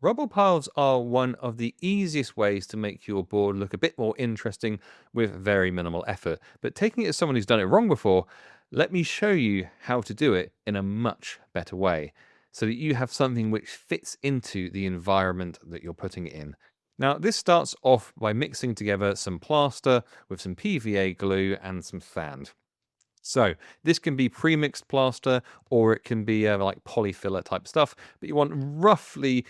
Rubble piles are one of the easiest ways to make your board look a bit more interesting with very minimal effort. But taking it as someone who's done it wrong before, let me show you how to do it in a much better way so that you have something which fits into the environment that you're putting it in. Now, this starts off by mixing together some plaster with some PVA glue and some sand. So this can be pre-mixed plaster or it can be like polyfiller type stuff, but you want roughly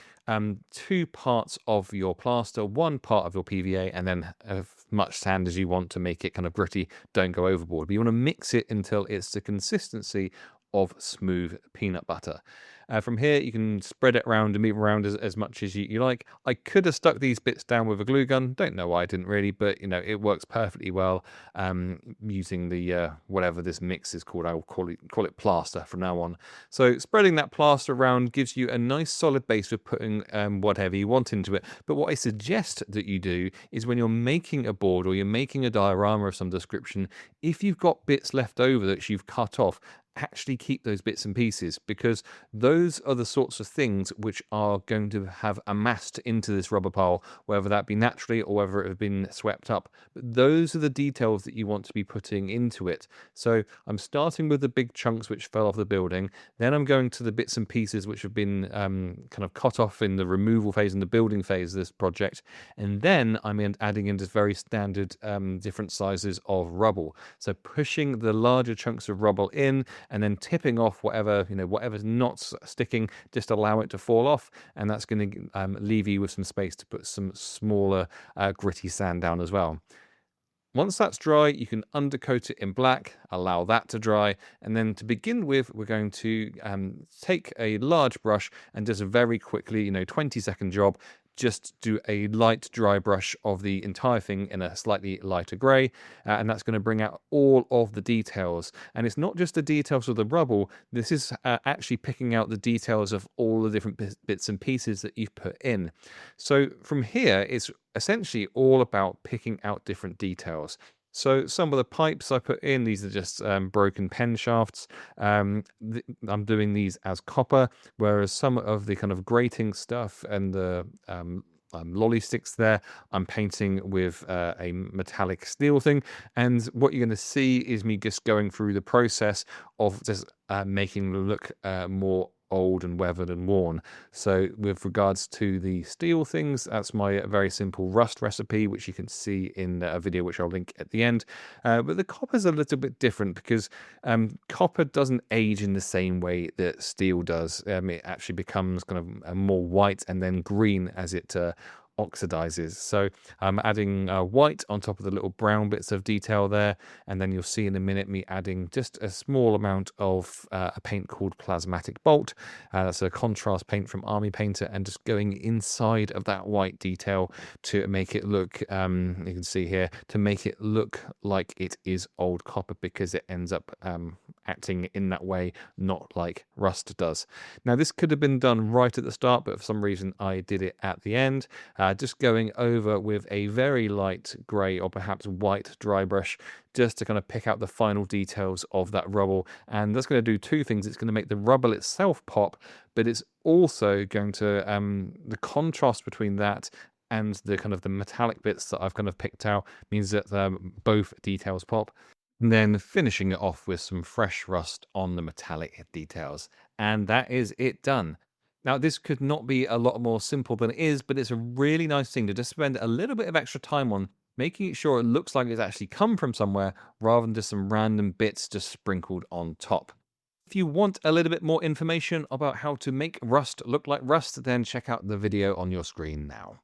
2 parts of your plaster, 1 part of your PVA, and then as much sand as you want to make it kind of gritty. Don't go overboard, but you want to mix it until it's the consistency of smooth peanut butter. From here, you can spread it around and move around as much as you like. I could have stuck these bits down with a glue gun. Don't know why I didn't really, but it works perfectly well using the whatever this mix is called. I'll call it plaster from now on. So spreading that plaster around gives you a nice solid base for putting whatever you want into it. But what I suggest that you do is when you're making a board or you're making a diorama of some description, if you've got bits left over that you've cut off, actually keep those bits and pieces, because those are the sorts of things which are going to have amassed into this rubber pile, whether that be naturally or whether it have been swept up. But those are the details that you want to be putting into it. So I'm starting with the big chunks which fell off the building, then I'm going to the bits and pieces which have been kind of cut off in the removal phase and the building phase of this project, and then I'm adding in just very standard different sizes of rubble. So pushing the larger chunks of rubble in, and then tipping off whatever's not sticking, just allow it to fall off, and that's going to leave you with some space to put some smaller gritty sand down as well. Once that's dry, you can undercoat it in black, allow that to dry, and then to begin with, we're going to take a large brush and just very quickly, 20-second job, just do a light dry brush of the entire thing in a slightly lighter grey, and that's going to bring out all of the details. And it's not just the details of the rubble, this is actually picking out the details of all the different bits and pieces that you've put in. So from here, it's essentially all about picking out different details. So some of the pipes I put in, these are just broken pen shafts. I'm doing these as copper, whereas some of the kind of grating stuff and the lolly sticks there, I'm painting with a metallic steel thing. And what you're going to see is me just going through the process of just making them look more old and weathered and worn. So with regards to the steel things, that's my very simple rust recipe, which you can see in a video which I'll link at the end. But the copper's a little bit different because copper doesn't age in the same way that steel does. It actually becomes kind of more white and then green as it oxidizes. So I'm adding white on top of the little brown bits of detail there, and then you'll see in a minute me adding just a small amount of a paint called Plasmatic Bolt. That's a contrast paint from Army Painter, and just going inside of that white detail to make it look, you can see here, to make it look like it is old copper, because it ends up acting in that way, not like rust does. Now this could have been done right at the start, but for some reason I did it at the end. Just going over with a very light grey or perhaps white dry brush, just to kind of pick out the final details of that rubble. And that's going to do two things. It's going to make the rubble itself pop, but it's also going to, the contrast between that and the kind of the metallic bits that I've kind of picked out means that both details pop. And then finishing it off with some fresh rust on the metallic details. And that is it done. Now, this could not be a lot more simple than it is, but it's a really nice thing to just spend a little bit of extra time on, making sure it looks like it's actually come from somewhere rather than just some random bits just sprinkled on top. If you want a little bit more information about how to make rust look like rust, then check out the video on your screen now.